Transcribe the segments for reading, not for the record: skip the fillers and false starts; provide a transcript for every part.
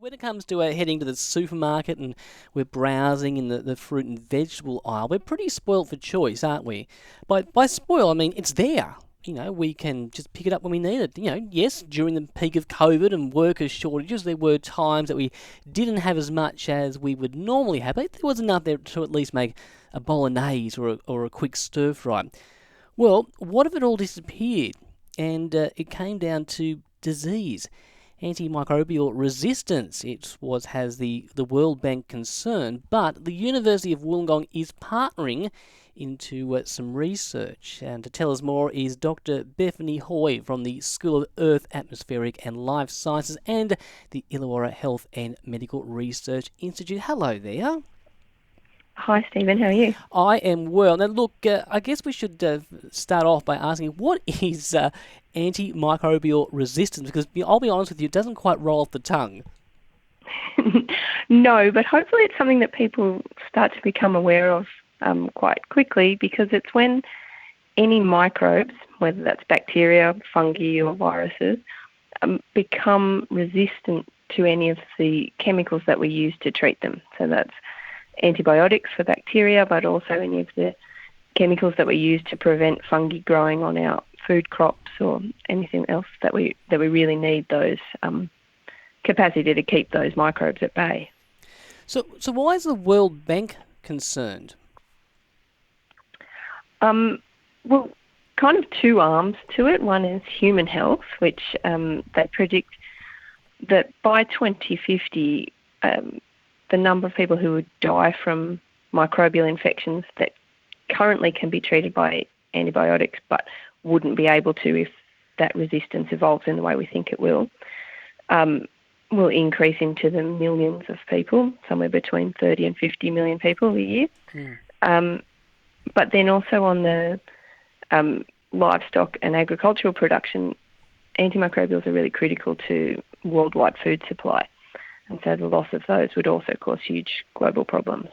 When it comes to heading to the supermarket and we're browsing in the fruit and vegetable aisle, we're pretty spoilt for choice, aren't we? By spoil, I mean it's there. We can just pick it up when we need it. Yes, during the peak of COVID and worker shortages, there were times that we didn't have as much as we would normally have, but there was enough there to at least make a bolognese or a quick stir fry. Well, what if it all disappeared and it came down to disease? Antimicrobial resistance, has the World Bank concerned, but the University of Wollongong is partnering into some research. And to tell us more is Dr Bethany Hoye from the School of Earth, Atmospheric and Life Sciences and the Illawarra Health and Medical Research Institute. Hello there. Hi, Stephen. How are you? I am well. Now, look, I guess we should start off by asking, what is antimicrobial resistance? Because I'll be honest with you, it doesn't quite roll off the tongue. No, but hopefully it's something that people start to become aware of quite quickly, because it's when any microbes, whether that's bacteria, fungi or viruses, become resistant to any of the chemicals that we use to treat them. So that's antibiotics for bacteria, but also any of the chemicals that we use to prevent fungi growing on our food crops or anything else that we really need those capacity to keep those microbes at bay. So why is the World Bank concerned? Well, kind of two arms to it. One is human health, which they predict that by 2050, the number of people who would die from microbial infections that currently can be treated by antibiotics but wouldn't be able to if that resistance evolves in the way we think it will increase into the millions of people, somewhere between 30 and 50 million people a year. But then also on the livestock and agricultural production, antimicrobials are really critical to worldwide food supply. And so the loss of those would also cause huge global problems.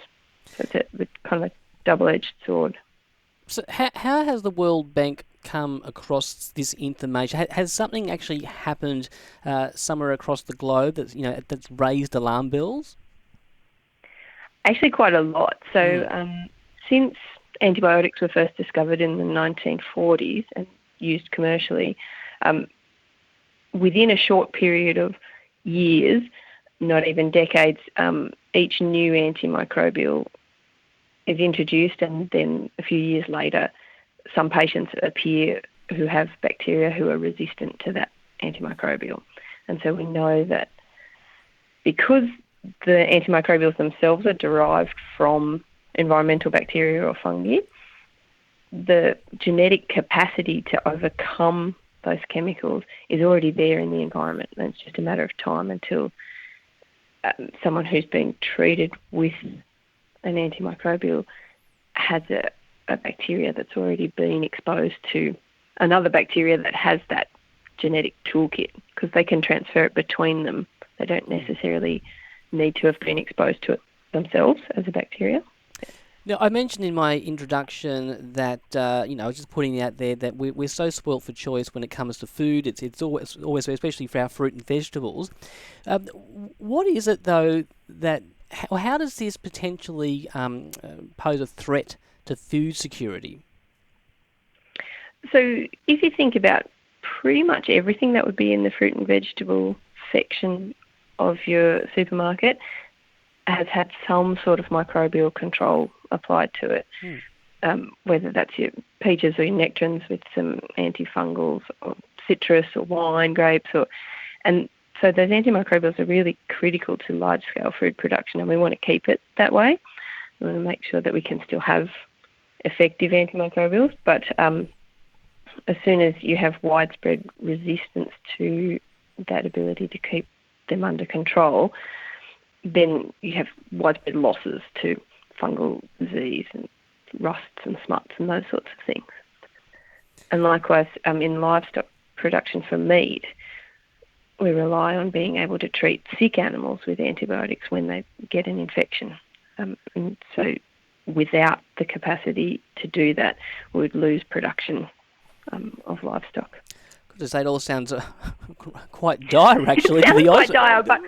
So it's kind of a double-edged sword. So how has the World Bank come across this information? Has something actually happened somewhere across the globe that's raised alarm bells? Actually, quite a lot. So since antibiotics were first discovered in the 1940s and used commercially, within a short period of years, not even decades, each new antimicrobial is introduced, and then a few years later, some patients appear who have bacteria who are resistant to that antimicrobial. And so we know that because the antimicrobials themselves are derived from environmental bacteria or fungi, the genetic capacity to overcome those chemicals is already there in the environment. And it's just a matter of time until someone who's been treated with an antimicrobial has a bacteria that's already been exposed to another bacteria that has that genetic toolkit, because they can transfer it between them. They don't necessarily need to have been exposed to it themselves as a bacteria. Now, I mentioned in my introduction that, I was just putting out there that we're so spoilt for choice when it comes to food. It's always, especially for our fruit and vegetables. What is it, though, how does this potentially pose a threat to food security? So if you think about pretty much everything that would be in the fruit and vegetable section of your supermarket has had some sort of microbial control applied to it, whether that's your peaches or your nectarines with some antifungals, or citrus or wine, grapes, and so those antimicrobials are really critical to large-scale food production, and we want to keep it that way. We want to make sure that we can still have effective antimicrobials, but as soon as you have widespread resistance to that ability to keep them under control, then you have widespread losses to fungal disease and rusts and smuts and those sorts of things. And likewise, in livestock production for meat, we rely on being able to treat sick animals with antibiotics when they get an infection. And so without the capacity to do that, we would lose production of livestock. Good to say, it all sounds quite dire, actually. It sounds to be quite honest. dire, but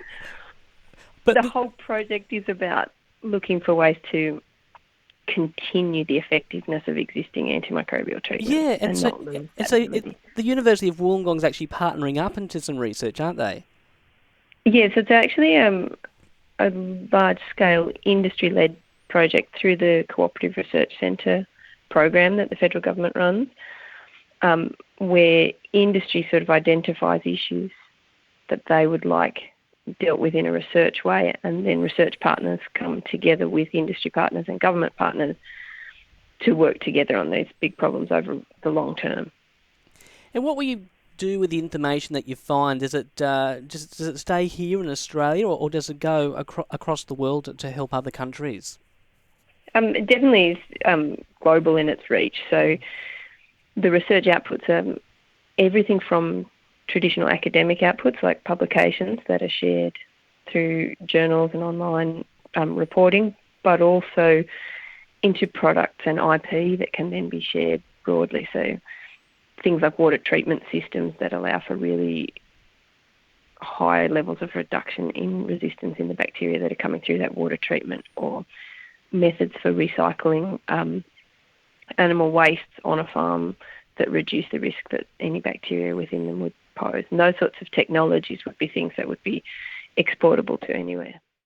But the whole project is about looking for ways to continue the effectiveness of existing antimicrobial treatments yeah, and not lose and that so ability. the University of Wollongong's actually partnering up into some research, aren't they? Yes, it's actually a large-scale industry-led project through the Cooperative Research Centre program that the federal government runs, where industry sort of identifies issues that they would like dealt with in a research way, and then research partners come together with industry partners and government partners to work together on these big problems over the long term. And what will you do with the information that you find? Does it stay here in Australia, or does it go across the world to help other countries? It definitely is global in its reach. So the research outputs are everything from traditional academic outputs like publications that are shared through journals and online reporting, but also into products and IP that can then be shared broadly. So things like water treatment systems that allow for really high levels of reduction in resistance in the bacteria that are coming through that water treatment, or methods for recycling animal wastes on a farm that reduce the risk that any bacteria within them would pose. And those sorts of technologies would be things that would be exportable to anywhere.